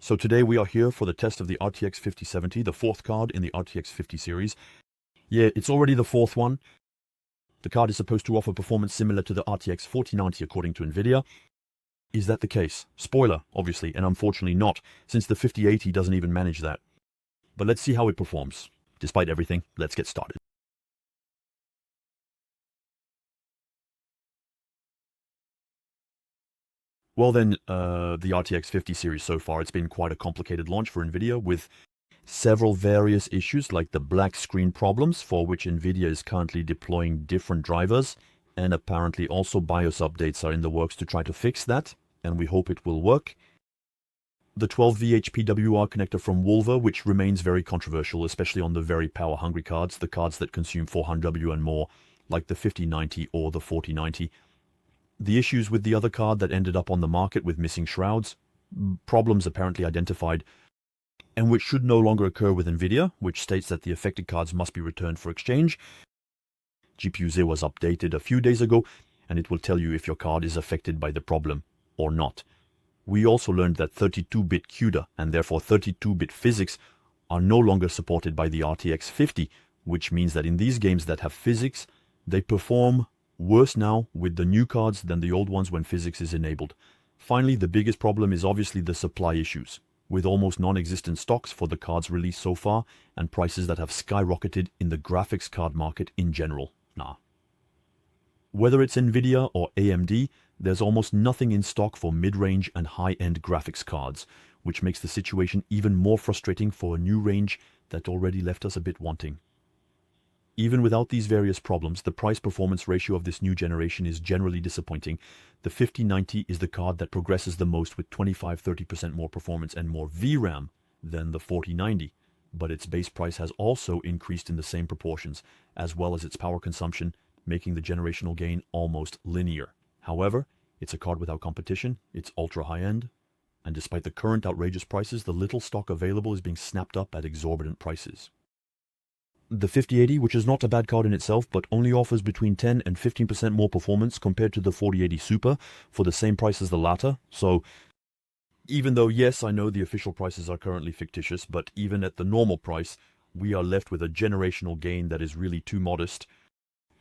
So today we are here for the test of the RTX 5070, the fourth card in the RTX 50 series. Yeah, it's already the fourth one. The card is supposed to offer performance similar to the RTX 4090 according to Nvidia. Is that the case? Spoiler, obviously, and unfortunately not, since the 5080 doesn't even manage that. But let's see how it performs. Despite everything, let's get started. Well then, the RTX 50 series so far, it's been quite a complicated launch for Nvidia with several various issues like the black screen problems for which Nvidia is currently deploying different drivers, and apparently also BIOS updates are in the works to try to fix that, and we hope it will work. The 12V PWR connector from Wolver, which remains very controversial, especially on the very power-hungry cards, the cards that consume 400W and more, like the 5090 or the 4090. The issues with the other card that ended up on the market with missing shrouds, problems apparently identified, and which should no longer occur with Nvidia, which states that the affected cards must be returned for exchange. GPU-Z was updated a few days ago, and it will tell you if your card is affected by the problem or not. We also learned that 32-bit CUDA, and therefore 32-bit physics, are no longer supported by the RTX 50, which means that in these games that have physics, they perform worse now with the new cards than the old ones when physics is enabled. Finally, the biggest problem is obviously the supply issues, with almost non-existent stocks for the cards released so far, and prices that have skyrocketed in the graphics card market in general. Whether it's Nvidia or AMD, there's almost nothing in stock for mid-range and high-end graphics cards, which makes the situation even more frustrating for a new range that already left us a bit wanting. Even without these various problems, the price-performance ratio of this new generation is generally disappointing. The 5090 is the card that progresses the most with 25-30% more performance and more VRAM than the 4090, but its base price has also increased in the same proportions, as well as its power consumption, making the generational gain almost linear. However, it's a card without competition, it's ultra high-end, and despite the current outrageous prices, the little stock available is being snapped up at exorbitant prices. The 5080, which is not a bad card in itself, but only offers between 10 and 15% more performance compared to the 4080 Super for the same price as the latter. So, even though, yes, I know the official prices are currently fictitious, but even at the normal price, we are left with a generational gain that is really too modest.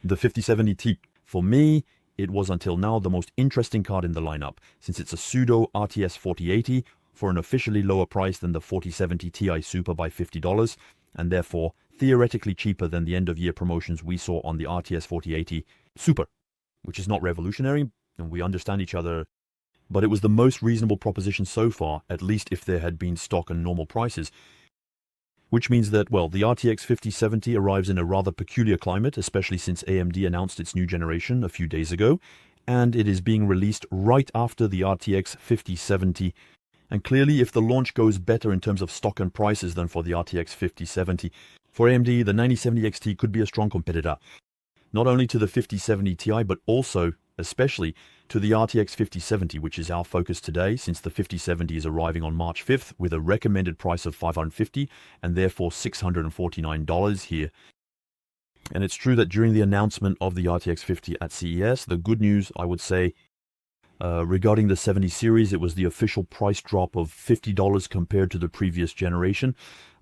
The 5070 Ti, for me, it was until now the most interesting card in the lineup, since it's a pseudo RTS 4080 for an officially lower price than the 4070 Ti Super by $50, and therefore theoretically cheaper than the end-of-year promotions we saw on the RTS 4080 Super, which is not revolutionary, and we understand each other, but it was the most reasonable proposition so far, at least if there had been stock and normal prices. Which means that, well, the RTX 5070 arrives in a rather peculiar climate, especially since AMD announced its new generation a few days ago, and it is being released right after the RTX 5070. And clearly, if the launch goes better in terms of stock and prices than for the RTX 5070, for AMD, the 9070 XT could be a strong competitor, not only to the 5070 Ti, but also, especially, to the RTX 5070, which is our focus today, since the 5070 is arriving on March 5th with a recommended price of $550 and therefore $649 here. And it's true that during the announcement of the RTX 50 at CES, the good news, I would say, regarding the 70 series, it was the official price drop of $50 compared to the previous generation.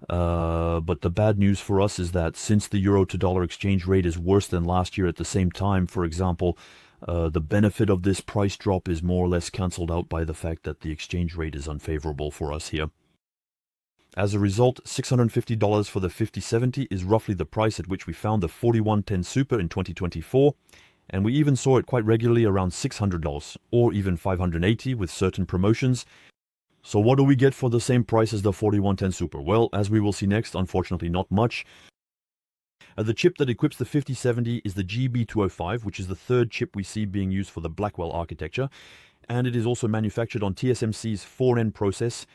But the bad news for us is that since the euro to dollar exchange rate is worse than last year at the same time, for example, the benefit of this price drop is more or less cancelled out by the fact that the exchange rate is unfavorable for us here. As a result, $650 for the 5070 is roughly the price at which we found the 4110 Super in 2024, and we even saw it quite regularly around $600, or even $580 with certain promotions. So what do we get for the same price as the 4110 Super? Well, as we will see next, unfortunately not much. The chip that equips the 5070 is the GB205, which is the third chip we see being used for the Blackwell architecture, and it is also manufactured on TSMC's 4N process,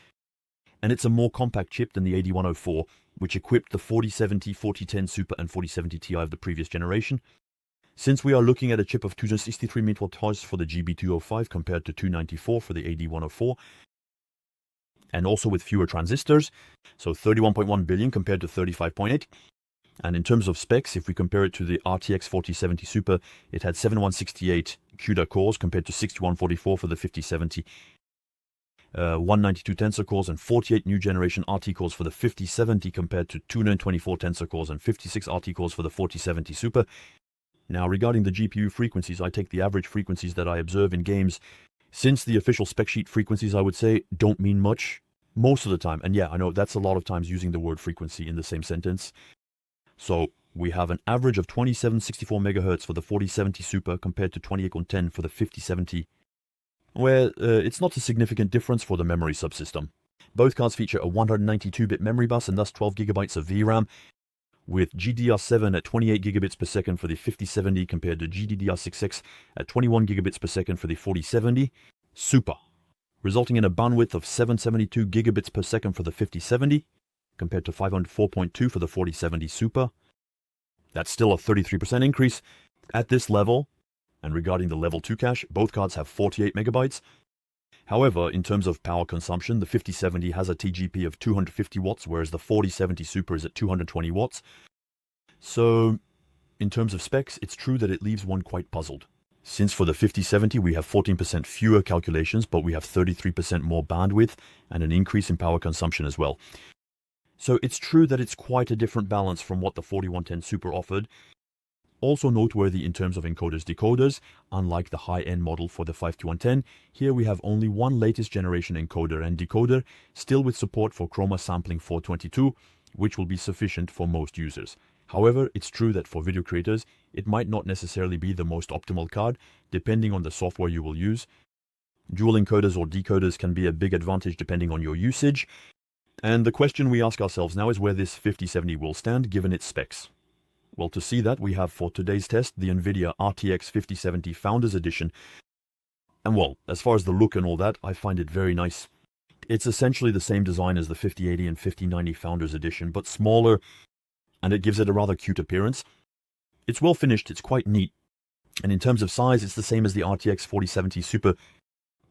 and it's a more compact chip than the 8104, which equipped the 4070, 4010 Super and 4070 Ti of the previous generation. Since we are looking at a chip of 263 mWh for the GB205 compared to 294 for the 8104, and also with fewer transistors, so 31.1 billion compared to 35.8. And in terms of specs, if we compare it to the RTX 4070 Super, it had 7168 CUDA cores compared to 6144 for the 5070. 192 tensor cores and 48 new generation RT cores for the 5070 compared to 224 tensor cores and 56 RT cores for the 4070 Super. Now, regarding the GPU frequencies, I take the average frequencies that I observe in games. Since the official spec sheet frequencies, I would say, don't mean much most of the time. And yeah, I know that's a lot of times using the word frequency in the same sentence. So we have an average of 2764 MHz for the 4070 Super compared to 2810 for the 5070, where it's not a significant difference for the memory subsystem. Both cards feature a 192-bit memory bus and thus 12 GB of VRAM, with GDDR7 at 28 gigabits per second for the 5070 compared to GDDR6X at 21 gigabits per second for the 4070 Super, resulting in a bandwidth of 772 gigabits per second for the 5070 compared to 504.2 for the 4070 Super. That's still a 33% increase. At this level, and regarding the level 2 cache, both cards have 48 megabytes. However, in terms of power consumption, the 5070 has a TGP of 250 watts, whereas the 4070 Super is at 220 watts. So, in terms of specs, it's true that it leaves one quite puzzled. Since for the 5070 we have 14% fewer calculations, but we have 33% more bandwidth and an increase in power consumption as well. So it's true that it's quite a different balance from what the 4110 Super offered. Also noteworthy in terms of encoders-decoders, unlike the high-end model for the 5110, here we have only one latest generation encoder and decoder, still with support for chroma sampling 422, which will be sufficient for most users. However, it's true that for video creators, it might not necessarily be the most optimal card, depending on the software you will use. Dual encoders or decoders can be a big advantage depending on your usage, and the question we ask ourselves now is where this 5070 will stand given its specs. Well, to see that, we have for today's test the Nvidia RTX 5070 Founders Edition. And well, as far as the look and all that, I find it very nice. It's essentially the same design as the 5080 and 5090 Founders Edition, but smaller, and it gives it a rather cute appearance. It's well finished, it's quite neat. And in terms of size, it's the same as the RTX 4070 Super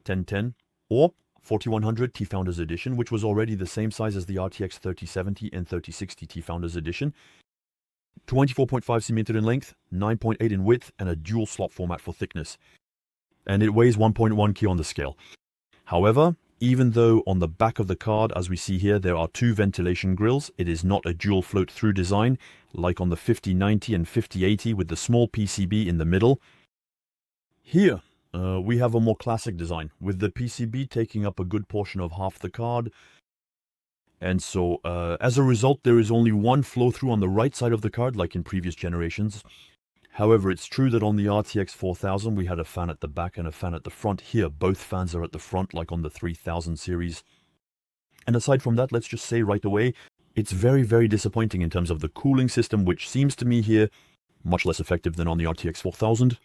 1010 or 4100 T Founders Edition, which was already the same size as the RTX 3070 and 3060 T Founders Edition. 24.5 cm in length, 9.8 in width, and a dual slot format for thickness. And it weighs 1.1 kg on the scale. However, even though on the back of the card, as we see here, there are two ventilation grills, it is not a dual float-through design, like on the 5090 and 5080 with the small PCB in the middle. Here, we have a more classic design, with the PCB taking up a good portion of half the card. And so, as a result, there is only one flow-through on the right side of the card, like in previous generations. However, it's true that on the RTX 4000, we had a fan at the back and a fan at the front. Here, both fans are at the front, like on the 3000 series. And aside from that, let's just say right away, it's very, very disappointing in terms of the cooling system, which seems to me here much less effective than on the RTX 4000.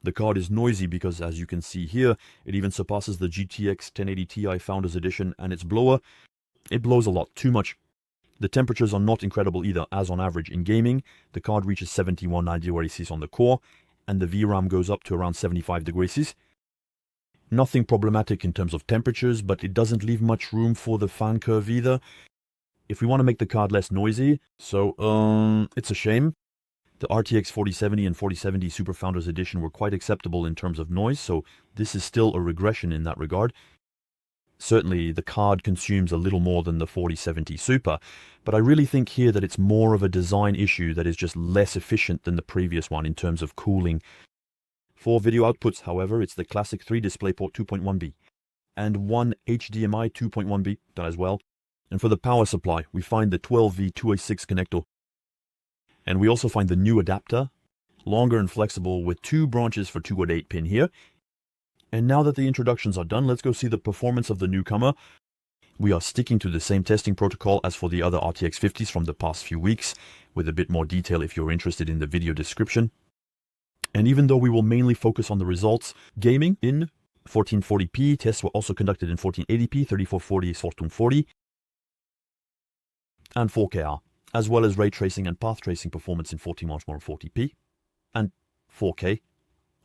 The card is noisy because, as you can see here, it even surpasses the GTX 1080 Ti Founders Edition, and its blower, it blows a lot, too much. The temperatures are not incredible either, as on average in gaming, the card reaches 7190 degrees Celsius on the core, and the VRAM goes up to around 75 degrees Celsius. Nothing problematic in terms of temperatures, but it doesn't leave much room for the fan curve either. If we want to make the card less noisy, so it's a shame. The RTX 4070 and 4070 Super Founders Edition were quite acceptable in terms of noise, so this is still a regression in that regard. Certainly, the card consumes a little more than the 4070 Super, but I really think here that it's more of a design issue that is just less efficient than the previous one in terms of cooling. For video outputs, however, it's the classic 3 DisplayPort 2.1b and one HDMI 2.1b done as well. And for the power supply, we find the 12V 2A6 connector. And we also find the new adapter, longer and flexible with 2 branches for 2.8 pin here. And now that the introductions are done, let's go see the performance of the newcomer. We are sticking to the same testing protocol as for the other RTX 50s from the past few weeks, with a bit more detail if you're interested in the video description. And even though we will mainly focus on the results, gaming in 1440p, tests were also conducted in 1480p, 3440, 1440, and 4K, as well as ray tracing and path tracing performance in 1440p, and 4K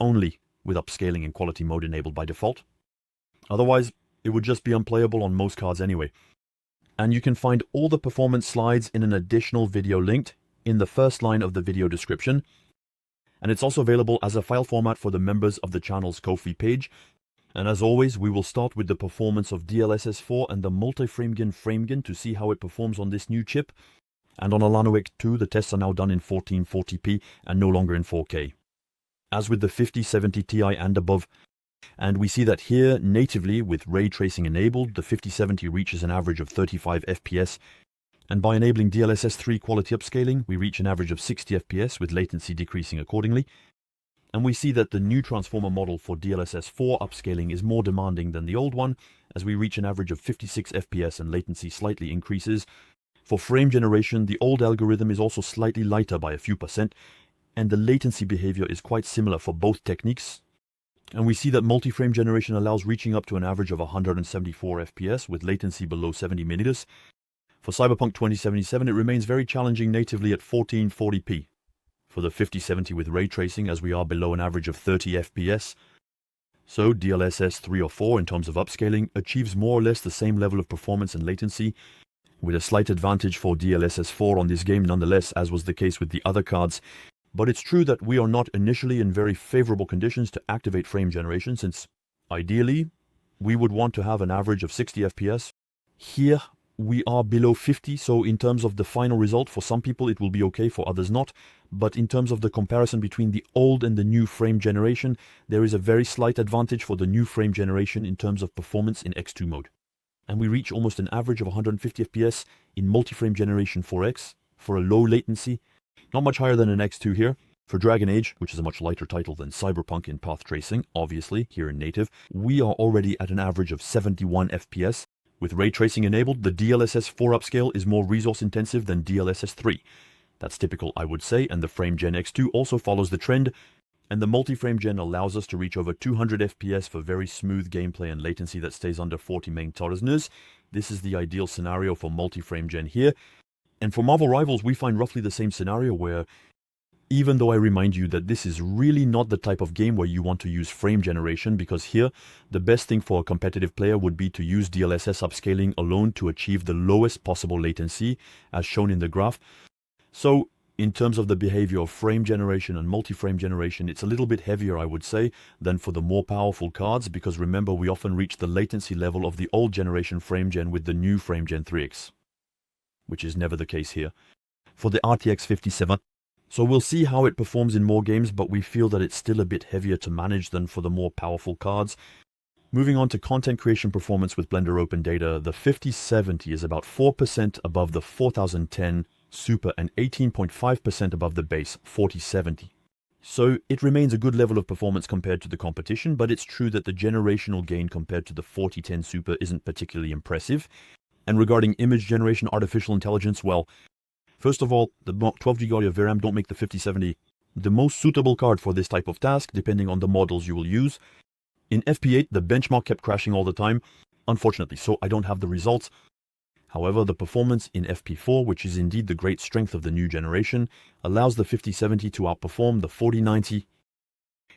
only, with upscaling and quality mode enabled by default. Otherwise, it would just be unplayable on most cards anyway. And you can find all the performance slides in an additional video linked in the first line of the video description. And it's also available as a file format for the members of the channel's Ko-fi page. And as always, we will start with the performance of DLSS 4 and the multi-FrameGen to see how it performs on this new chip. And on a Llano 2, the tests are now done in 1440p and no longer in 4K. As with the 5070 Ti and above, and we see that here, natively, with ray tracing enabled, the 5070 reaches an average of 35 FPS, and by enabling DLSS 3 quality upscaling, we reach an average of 60 FPS with latency decreasing accordingly. And we see that the new transformer model for DLSS 4 upscaling is more demanding than the old one, as we reach an average of 56 FPS and latency slightly increases. For frame generation, the old algorithm is also slightly lighter by a few percent, and the latency behavior is quite similar for both techniques. And we see that multi-frame generation allows reaching up to an average of 174 FPS with latency below 70 millimeters. For Cyberpunk 2077, it remains very challenging natively at 1440p. For the 5070 with ray tracing, as we are below an average of 30 FPS. So DLSS 3 or 4 in terms of upscaling achieves more or less the same level of performance and latency, with a slight advantage for DLSS 4 on this game nonetheless, as was the case with the other cards. But it's true that we are not initially in very favorable conditions to activate frame generation, since ideally we would want to have an average of 60 FPS. Here we are below 50, so in terms of the final result, for some people it will be okay, for others not. But in terms of the comparison between the old and the new frame generation, there is a very slight advantage for the new frame generation in terms of performance in X2 mode. And we reach almost an average of 150 FPS in multi-frame generation 4X for a low latency. Not much higher than an X2 here. For Dragon Age, which is a much lighter title than Cyberpunk in path tracing, obviously, here in native, we are already at an average of 71 FPS. With ray tracing enabled, the DLSS 4 upscale is more resource intensive than DLSS 3. That's typical, I would say, and the FrameGen X2 also follows the trend, and the multi-frame gen allows us to reach over 200 FPS for very smooth gameplay and latency that stays under 40 megahertz. This is the ideal scenario for multi-frame gen here. And for Marvel Rivals, we find roughly the same scenario where, even though I remind you that this is really not the type of game where you want to use frame generation, because here, the best thing for a competitive player would be to use DLSS upscaling alone to achieve the lowest possible latency, as shown in the graph. So, in terms of the behavior of frame generation and multi-frame generation, it's a little bit heavier, I would say, than for the more powerful cards, because remember, we often reach the latency level of the old generation frame gen with the new frame gen 3X, which is never the case here. For the RTX 57, so we'll see how it performs in more games, but we feel that it's still a bit heavier to manage than for the more powerful cards. Moving on to content creation performance with Blender Open Data, the 5070 is about 4% above the 4010 Super and 18.5% above the base 4070. So it remains a good level of performance compared to the competition, but it's true that the generational gain compared to the 4010 Super isn't particularly impressive. And regarding image generation artificial intelligence, well, first of all, the 12GB of VRAM don't make the 5070 the most suitable card for this type of task, depending on the models you will use. In FP8, the benchmark kept crashing all the time, unfortunately, so I don't have the results. However, the performance in FP4, which is indeed the great strength of the new generation, allows the 5070 to outperform the 4090.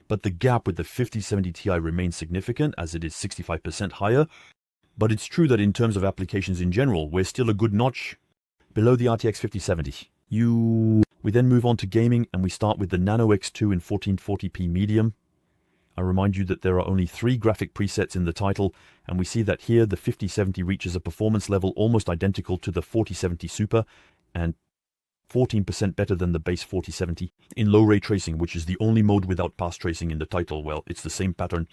But the gap with the 5070 Ti remains significant, as it is 65% higher. But it's true that in terms of applications in general, we're still a good notch below the RTX 5070. We then move on to gaming, and we start with the Nano X2 in 1440p medium. I remind you that there are only 3 graphic presets in the title, and we see that here the 5070 reaches a performance level almost identical to the 4070 Super, and 14% better than the base 4070 in low ray tracing, which is the only mode without path tracing in the title. Well, it's the same pattern.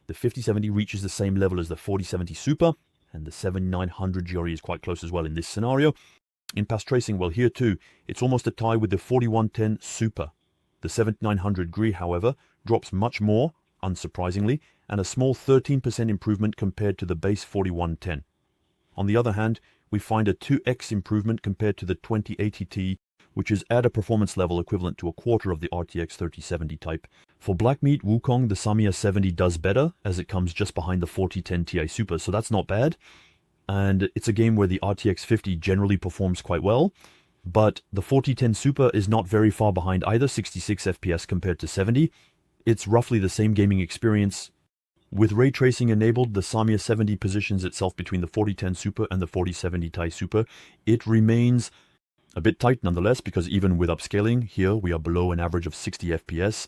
The 5070 reaches the same level as the 4070 Super, and the 7900 GRE is quite close as well in this scenario. In path tracing, well, here too, it's almost a tie with the 4110 Super. The 7900 GRE, however, drops much more, unsurprisingly, and a small 13% improvement compared to the base 4110. On the other hand, we find a 2x improvement compared to the 2080 Ti, which is at a performance level equivalent to a quarter of the RTX 3070 type. For Black Meat Wukong, the Samia 70 does better, as it comes just behind the 4010 Ti Super, so that's not bad. And it's a game where the RTX 50 generally performs quite well, but the 4010 Super is not very far behind either, 66 FPS compared to 70. It's roughly the same gaming experience. With ray tracing enabled, the Samia 70 positions itself between the 4010 Super and the 4070 Ti Super. It remains a bit tight nonetheless, because even with upscaling, here we are below an average of 60 FPS.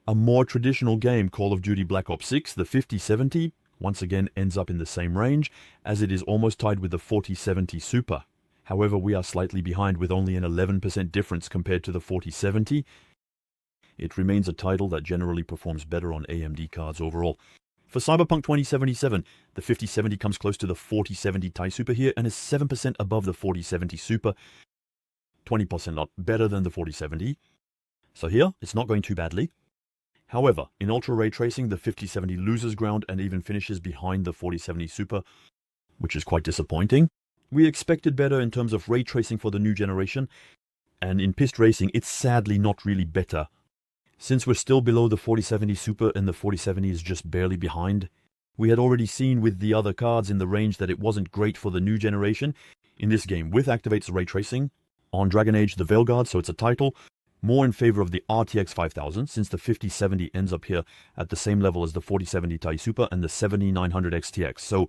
A more traditional game, Call of Duty Black Ops 6, the 5070, once again ends up in the same range, as it is almost tied with the 4070 Super. However, we are slightly behind with only an 11% difference compared to the 4070. It remains a title that generally performs better on AMD cards overall. For Cyberpunk 2077, the 5070 comes close to the 4070 Ti Super here and is 7% above the 4070 Super, 20% not better than the 4070. So here, it's not going too badly. However, in Ultra Ray Tracing, the 5070 loses ground and even finishes behind the 4070 Super, which is quite disappointing. We expected better in terms of ray tracing for the new generation, and in pissed racing, it's sadly not really better. Since we're still below the 4070 Super and the 4070 is just barely behind, we had already seen with the other cards in the range that it wasn't great for the new generation. In this game, with activates ray tracing, on Dragon Age the Veilguard, so it's a title, more in favor of the RTX 5000, since the 5070 ends up here at the same level as the 4070 Ti Super and the 7900 XTX, so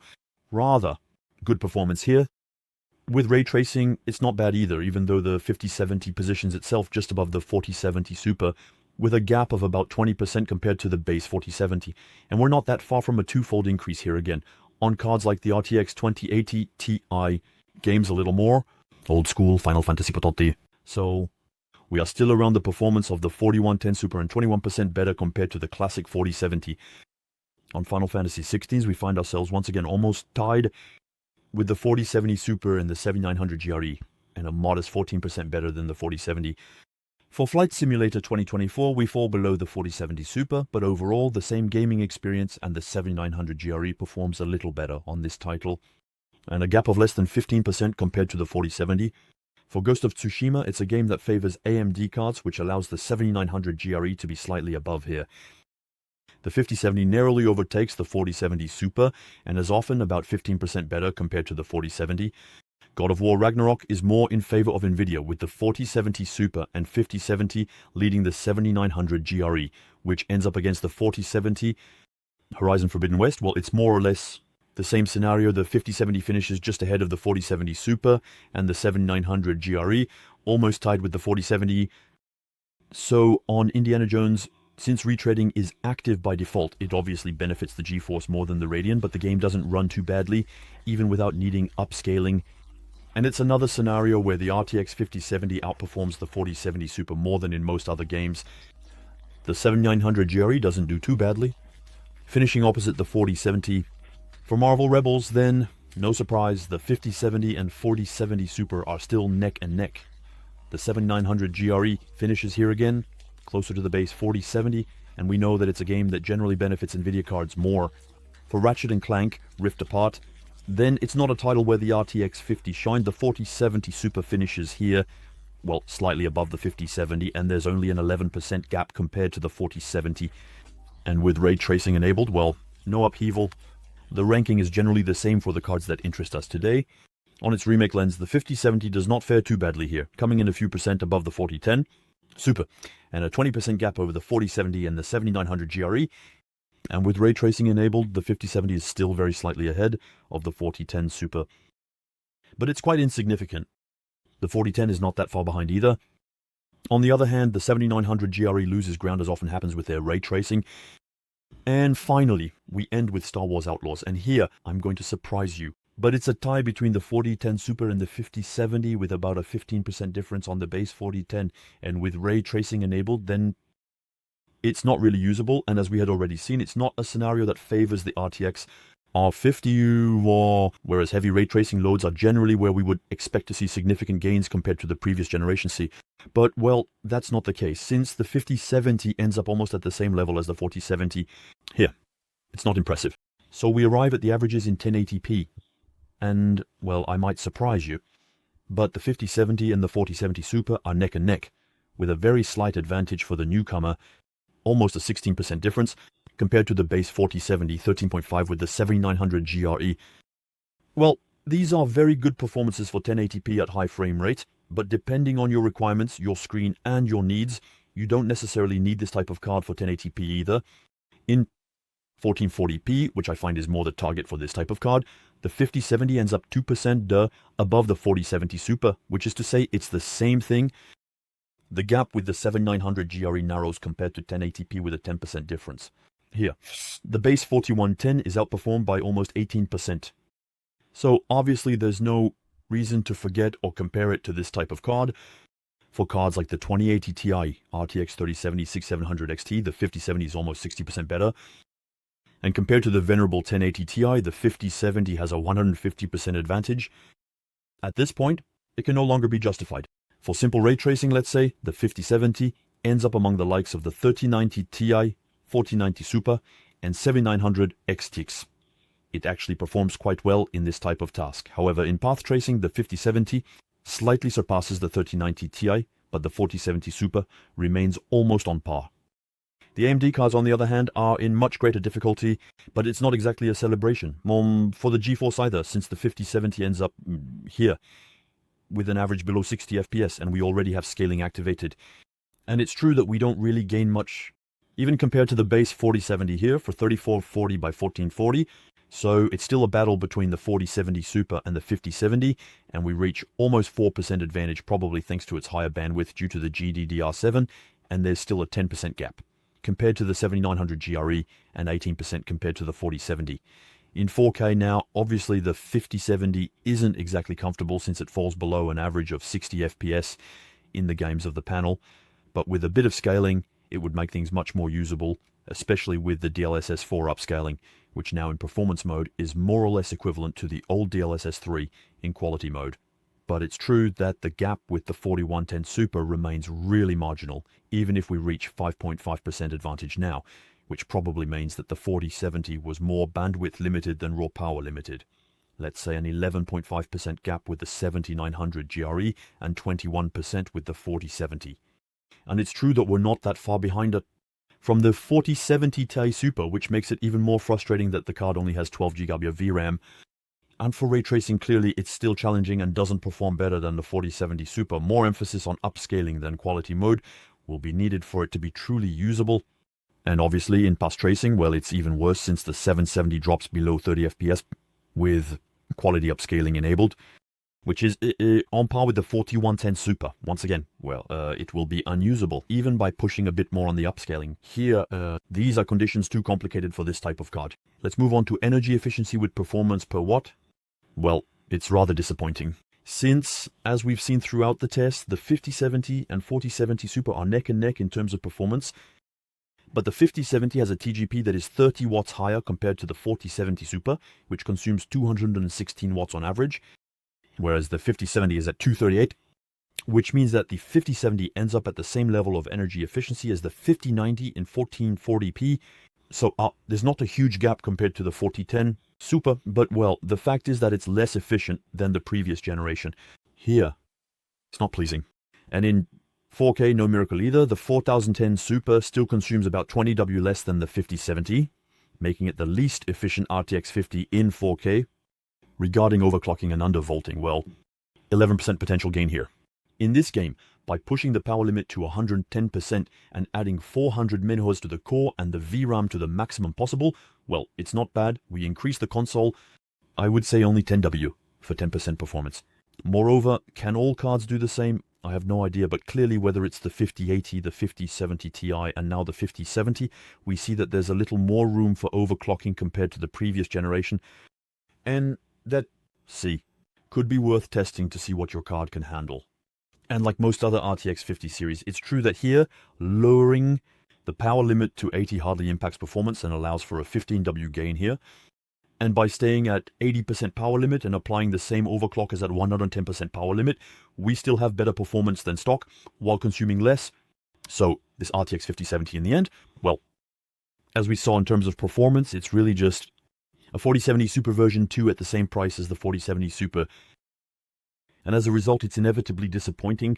rather good performance here. With ray tracing, it's not bad either, even though the 5070 positions itself just above the 4070 Super, with a gap of about 20% compared to the base 4070, and we're not that far from a twofold increase here again. On cards like the RTX 2080 Ti, games a little more, old school Final Fantasy Patotti, so we are still around the performance of the 4110 Super and 21% better compared to the classic 4070. On Final Fantasy 16s, we find ourselves once again almost tied with the 4070 Super and the 7900 GRE, and a modest 14% better than the 4070. For Flight Simulator 2024, we fall below the 4070 Super, but overall, the same gaming experience and the 7900 GRE performs a little better on this title, and a gap of less than 15% compared to the 4070. For Ghost of Tsushima, it's a game that favors AMD cards, which allows the 7900 GRE to be slightly above here. The 5070 narrowly overtakes the 4070 Super, and is often about 15% better compared to the 4070. God of War Ragnarok is more in favor of Nvidia, with the 4070 Super and 5070 leading the 7900 GRE, which ends up against the 4070. Horizon Forbidden West, well, it's more or less the same scenario. The 5070 finishes just ahead of the 4070 Super and the 7900 GRE, almost tied with the 4070. So on Indiana Jones, since retreading is active by default, it obviously benefits the GeForce more than the Radeon, but the game doesn't run too badly, even without needing upscaling. And it's another scenario where the RTX 5070 outperforms the 4070 Super more than in most other games. The 7900 GRE doesn't do too badly, finishing opposite the 4070. For Marvel Rebels, then, no surprise, the 5070 and 4070 Super are still neck and neck. The 7900 GRE finishes here again, closer to the base 4070, and we know that it's a game that generally benefits Nvidia cards more. For Ratchet & Clank Rift Apart, then it's not a title where the RTX 50 shined. The 4070 Super finishes here, well, slightly above the 5070, and there's only an 11% gap compared to the 4070. And with ray tracing enabled, well, no upheaval. The ranking is generally the same for the cards that interest us today. On its remake lens, the 5070 does not fare too badly here, coming in a few percent above the 4010 Super, and a 20% gap over the 4070 and the 7900 GRE. And with ray tracing enabled, the 5070 is still very slightly ahead of the 4010 Super. But it's quite insignificant. The 4010 is not that far behind either. On the other hand, the 7900 GRE loses ground, as often happens with their ray tracing. And finally, we end with Star Wars Outlaws, and here I'm going to surprise you. But it's a tie between the 4010 Super and the 5070, with about a 15% difference on the base 4010, and with ray tracing enabled, then it's not really usable, and as we had already seen, it's not a scenario that favors the RTX R50, whereas heavy ray tracing loads are generally where we would expect to see significant gains compared to the previous generation C. But, well, that's not the case, since the 5070 ends up almost at the same level as the 4070. Here, it's not impressive. So we arrive at the averages in 1080p, and, well, I might surprise you, but the 5070 and the 4070 Super are neck and neck, with a very slight advantage for the newcomer, almost a 16% difference, compared to the base 4070, 13.5 with the 7900 GRE. Well, these are very good performances for 1080p at high frame rate, but depending on your requirements, your screen, and your needs, you don't necessarily need this type of card for 1080p either. In 1440p, which I find is more the target for this type of card, the 5070 ends up 2% above the 4070 Super, which is to say it's the same thing. The gap with the 7900 GRE narrows compared to 1080p with a 10% difference. Here, the base 4110 is outperformed by almost 18%. So obviously there's no reason to forget or compare it to this type of card. For cards like the 2080 Ti, RTX 3070 6700 XT, the 5070 is almost 60% better. And compared to the venerable 1080 Ti, the 5070 has a 150% advantage. At this point, it can no longer be justified. For simple ray tracing, let's say, the 5070 ends up among the likes of the 3090 Ti, 4090 Super, and 7900 XTX. It actually performs quite well in this type of task. However, in path tracing, the 5070 slightly surpasses the 3090 Ti, but the 4070 Super remains almost on par. The AMD cards, on the other hand, are in much greater difficulty, but it's not exactly a celebration. For the GeForce either, since the 5070 ends up here with an average below 60 FPS, and we already have scaling activated. And it's true that we don't really gain much, even compared to the base 4070 here for 3440 by 1440. So it's still a battle between the 4070 Super and the 5070, and we reach almost 4% advantage, probably thanks to its higher bandwidth due to the GDDR7, and there's still a 10% gap compared to the 7900 GRE and 18% compared to the 4070. In 4K now, obviously the 5070 isn't exactly comfortable since it falls below an average of 60 FPS in the games of the panel, but with a bit of scaling, it would make things much more usable, especially with the DLSS 4 upscaling, which now in performance mode is more or less equivalent to the old DLSS 3 in quality mode. But it's true that the gap with the 4110 Super remains really marginal, even if we reach 5.5% advantage now, which probably means that the 4070 was more bandwidth limited than raw power limited. Let's say an 11.5% gap with the 7900 GRE and 21% with the 4070. And it's true that we're not that far behind from the 4070 Ti Super, which makes it even more frustrating that the card only has 12GB of VRAM. And for ray tracing, clearly it's still challenging and doesn't perform better than the 4070 Super. More emphasis on upscaling than quality mode will be needed for it to be truly usable. And obviously in path tracing, well, it's even worse since the 770 drops below 30 FPS with quality upscaling enabled, which is on par with the 4110 Super. Once again, well, it will be unusable, even by pushing a bit more on the upscaling. Here, these are conditions too complicated for this type of card. Let's move on to energy efficiency with performance per watt. Well, it's rather disappointing. Since, as we've seen throughout the test, the 5070 and 4070 Super are neck and neck in terms of performance, but the 5070 has a TGP that is 30 watts higher compared to the 4070 Super, which consumes 216 watts on average, whereas the 5070 is at 238, which means that the 5070 ends up at the same level of energy efficiency as the 5090 in 1440p. So there's not a huge gap compared to the 4010 Super, but well, the fact is that it's less efficient than the previous generation. Here, it's not pleasing. And in 4K, no miracle either, the 4010 Super still consumes about 20W less than the 5070, making it the least efficient RTX 50 in 4K. Regarding overclocking and undervolting, well, 11% potential gain here. In this game, by pushing the power limit to 110% and adding 400 MHz to the core and the VRAM to the maximum possible, well, it's not bad. We increase the console, I would say only 10W for 10% performance. Moreover, can all cards do the same? I have no idea, but clearly whether it's the 5080, the 5070 Ti, and now the 5070, we see that there's a little more room for overclocking compared to the previous generation, and that, could be worth testing to see what your card can handle. And like most other RTX 50 series, it's true that here, lowering the power limit to 80 hardly impacts performance and allows for a 15W gain here. And by staying at 80% power limit and applying the same overclock as at 110% power limit, we still have better performance than stock while consuming less. So this RTX 5070 in the end, well, as we saw in terms of performance, it's really just a 4070 Super version 2 at the same price as the 4070 Super. And as a result, it's inevitably disappointing.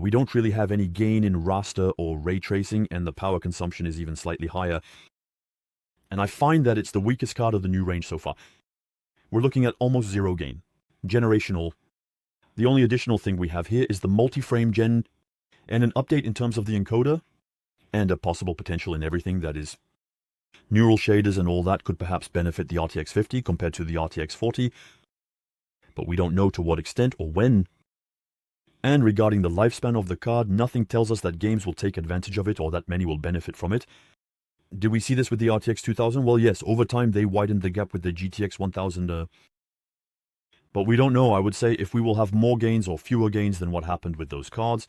We don't really have any gain in raster or ray tracing, and the power consumption is even slightly higher. And I find that it's the weakest card of the new range so far. We're looking at almost zero gain. Generational. The only additional thing we have here is the multi-frame gen and an update in terms of the encoder, and a possible potential in everything that is neural shaders and all that could perhaps benefit the RTX 50 compared to the RTX 40, but we don't know to what extent or when. And regarding the lifespan of the card, nothing tells us that games will take advantage of it or that many will benefit from it. Did we see this with the RTX 2000? Well, yes, over time they widened the gap with the GTX 1000, but we don't know, I would say, if we will have more gains or fewer gains than what happened with those cards.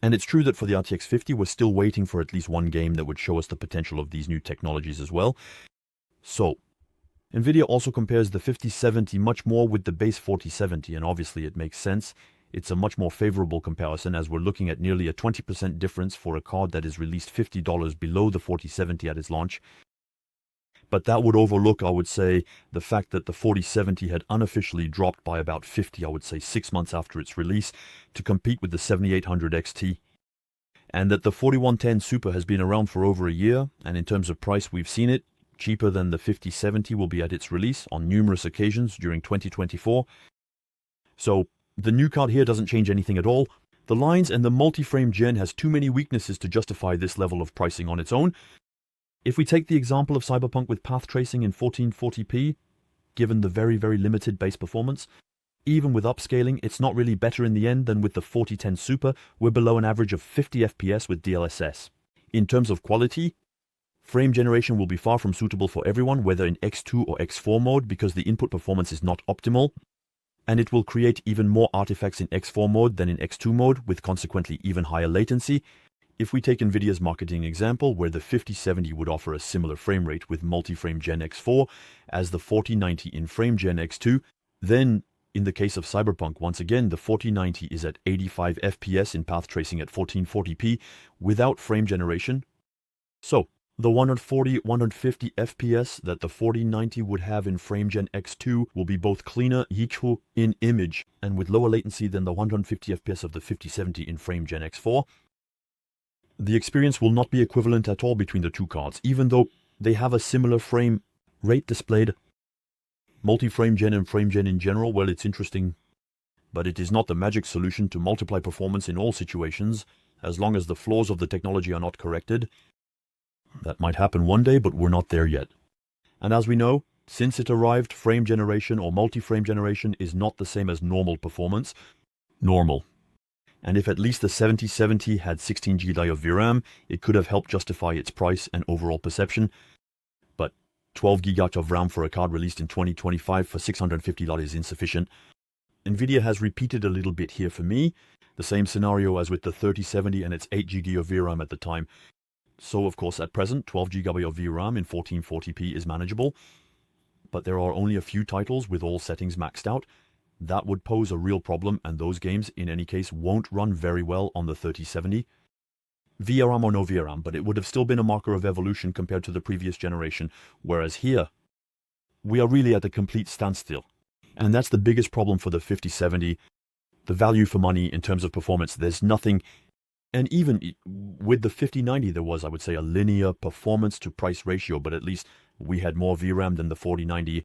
And it's true that for the RTX 50, we're still waiting for at least one game that would show us the potential of these new technologies as well. So, Nvidia also compares the 5070 much more with the base 4070, and obviously it makes sense. It's a much more favorable comparison as we're looking at nearly a 20% difference for a card that is released $50 below the 4070 at its launch. But that would overlook, I would say, the fact that the 4070 had unofficially dropped by about 50, I would say 6 months after its release, to compete with the 7800 XT. And that the 4110 Super has been around for over a year, and in terms of price we've seen it, cheaper than the 5070 will be at its release on numerous occasions during 2024. So, the new card here doesn't change anything at all. The lines and the multi-frame gen has too many weaknesses to justify this level of pricing on its own. If we take the example of Cyberpunk with path tracing in 1440p, given the very, very limited base performance, even with upscaling, it's not really better in the end than with the 4010 Super. We're below an average of 50 FPS with DLSS. In terms of quality, frame generation will be far from suitable for everyone, whether in X2 or X4 mode, because the input performance is not optimal, and it will create even more artifacts in X4 mode than in X2 mode, with consequently even higher latency. If we take Nvidia's marketing example, where the 5070 would offer a similar frame rate with multi-frame Gen X4 as the 4090 in frame Gen X2, then in the case of Cyberpunk, once again, the 4090 is at 85 FPS in path tracing at 1440p without frame generation. So, the 140-150 FPS that the 4090 would have in frame Gen X2 will be both cleaner in image and with lower latency than the 150 FPS of the 5070 in frame Gen X4. The experience will not be equivalent at all between the two cards, even though they have a similar frame rate displayed. Multi-frame gen and frame gen in general, well, it's interesting, but it is not the magic solution to multiply performance in all situations, as long as the flaws of the technology are not corrected. That might happen one day, but we're not there yet. And as we know, since it arrived, frame generation or multi-frame generation is not the same as normal performance. Normal. And if at least the 7070 had 16GB of VRAM, it could have helped justify its price and overall perception. But 12GB of RAM for a card released in 2025 for $650 is insufficient. Nvidia has repeated a little bit here for me, the same scenario as with the 3070 and its 8GB of VRAM at the time. So of course at present 12GB of VRAM in 1440p is manageable, but there are only a few titles with all settings maxed out. That would pose a real problem, and those games in any case won't run very well on the 3070. VRAM or no VRAM, but it would have still been a marker of evolution compared to the previous generation, whereas here we are really at a complete standstill. And that's the biggest problem for the 5070, the value for money in terms of performance. There's nothing. And even with the 5090, there was, I would say, a linear performance to price ratio, but at least we had more VRAM than the 4090.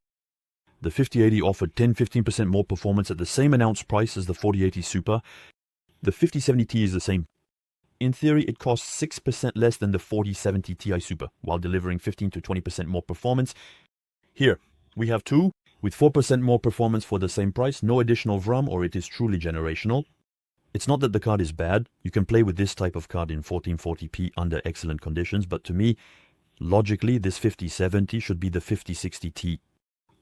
The 5080 offered 10-15% more performance at the same announced price as the 4080 Super. The 5070 Ti is the same. In theory, it costs 6% less than the 4070 Ti Super, while delivering 15-20% more performance. Here, we have two, with 4% more performance for the same price, no additional VRAM, or it is truly generational. It's not that the card is bad. You can play with this type of card in 1440p under excellent conditions, but to me, logically, this 5070 should be the 5060 Ti.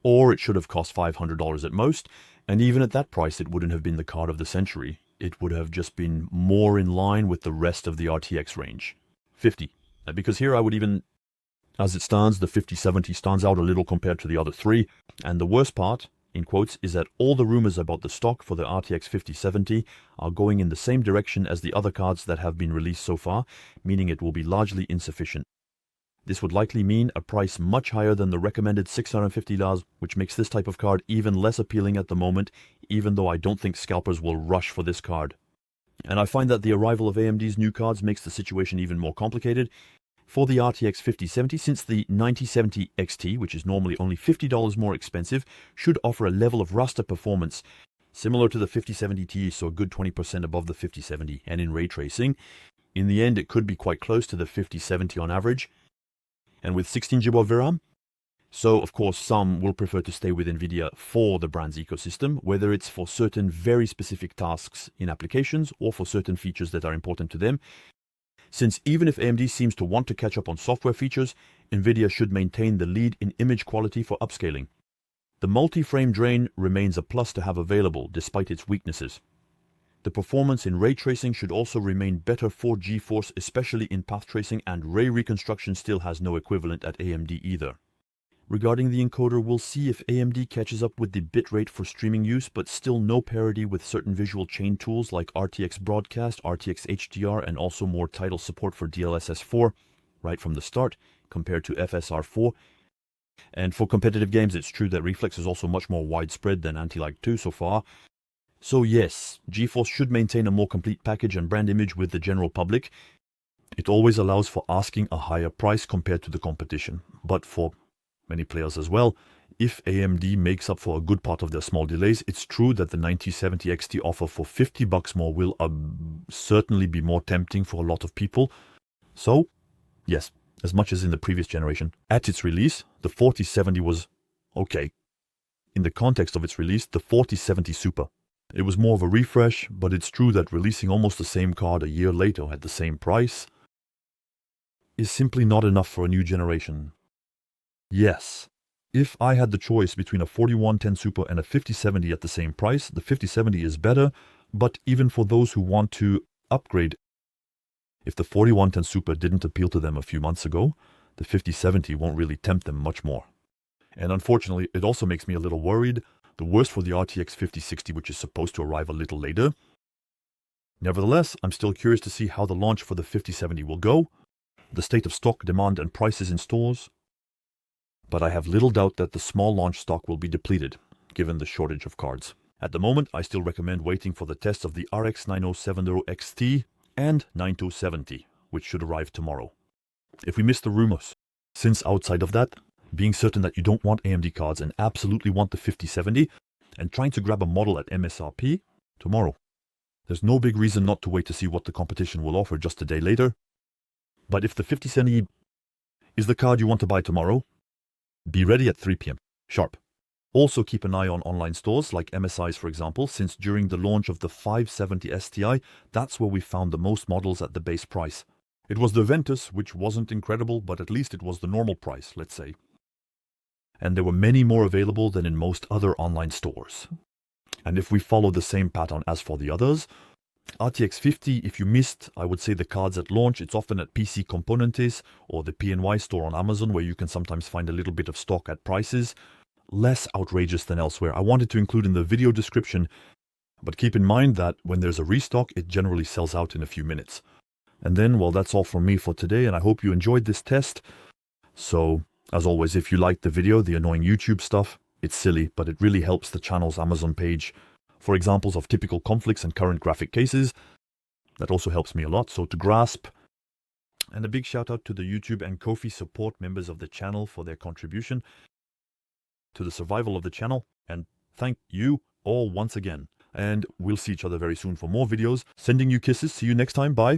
Or it should have cost $500 at most, and even at that price it wouldn't have been the card of the century. It would have just been more in line with the rest of the RTX range. 50. Because here I would even, as it stands, the 5070 stands out a little compared to the other three, and the worst part, in quotes, is that all the rumors about the stock for the RTX 5070 are going in the same direction as the other cards that have been released so far, meaning it will be largely insufficient. This would likely mean a price much higher than the recommended $650, which makes this type of card even less appealing at the moment, even though I don't think scalpers will rush for this card. And I find that the arrival of AMD's new cards makes the situation even more complicated. For the RTX 5070, since the 9070 XT, which is normally only $50 more expensive, should offer a level of raster performance similar to the 5070 Ti, so a good 20% above the 5070, and in ray tracing. In the end, it could be quite close to the 5070 on average. And with 16GB of VRAM, So, of course, some will prefer to stay with Nvidia for the brand's ecosystem, whether it's for certain very specific tasks in applications or for certain features that are important to them. Since even if AMD seems to want to catch up on software features, Nvidia should maintain the lead in image quality for upscaling. The multi-frame drain remains a plus to have available, despite its weaknesses. The performance in ray tracing should also remain better for GeForce, especially in path tracing, and ray reconstruction still has no equivalent at AMD either. Regarding the encoder, we'll see if AMD catches up with the bitrate for streaming use, but still no parity with certain visual chain tools like RTX Broadcast, RTX HDR, and also more title support for DLSS 4 right from the start compared to FSR 4. And for competitive games, it's true that Reflex is also much more widespread than Anti-Lag 2 so far. So yes, GeForce should maintain a more complete package and brand image with the general public. It always allows for asking a higher price compared to the competition, but for many players as well, if AMD makes up for a good part of their small delays, it's true that the 9070 XT offer for $50 more will certainly be more tempting for a lot of people. So, yes, as much as in the previous generation, at its release, the 4070 was okay. In the context of its release, the 4070 Super. It was more of a refresh, but it's true that releasing almost the same card a year later at the same price is simply not enough for a new generation. Yes, if I had the choice between a 4110 Super and a 5070 at the same price, the 5070 is better, but even for those who want to upgrade, if the 4110 Super didn't appeal to them a few months ago, the 5070 won't really tempt them much more. And unfortunately, it also makes me a little worried, the worst for the RTX 5060, which is supposed to arrive a little later. Nevertheless, I'm still curious to see how the launch for the 5070 will go, the state of stock, demand, and prices in stores. But I have little doubt that the small launch stock will be depleted, given the shortage of cards. At the moment, I still recommend waiting for the tests of the RX 9070 XT and 9270, which should arrive tomorrow. If we miss the rumors, since outside of that, being certain that you don't want AMD cards and absolutely want the 5070, and trying to grab a model at MSRP, tomorrow. There's no big reason not to wait to see what the competition will offer just a day later. But if the 5070 is the card you want to buy tomorrow, be ready at 3 p.m. sharp. Also keep an eye on online stores like MSI's, for example, since during the launch of the 570 STI, that's where we found the most models at the base price. It was the Ventus, which wasn't incredible, but at least it was the normal price, let's say. And there were many more available than in most other online stores. And if we follow the same pattern as for the others, RTX 50, if you missed, I would say the cards at launch, it's often at PC Componentes or the PNY store on Amazon, where you can sometimes find a little bit of stock at prices less outrageous than elsewhere. I wanted to include in the video description, but keep in mind that when there's a restock, it generally sells out in a few minutes. And then, well, that's all from me for today, and I hope you enjoyed this test. So, as always, if you liked the video, the annoying YouTube stuff, it's silly, but it really helps the channel's Amazon page for examples of typical conflicts and current graphic cases. That also helps me a lot, so to grasp. And a big shout out to the YouTube and Ko-fi support members of the channel for their contribution to the survival of the channel, and thank you all once again. And we'll see each other very soon for more videos. Sending you kisses. See you next time. Bye.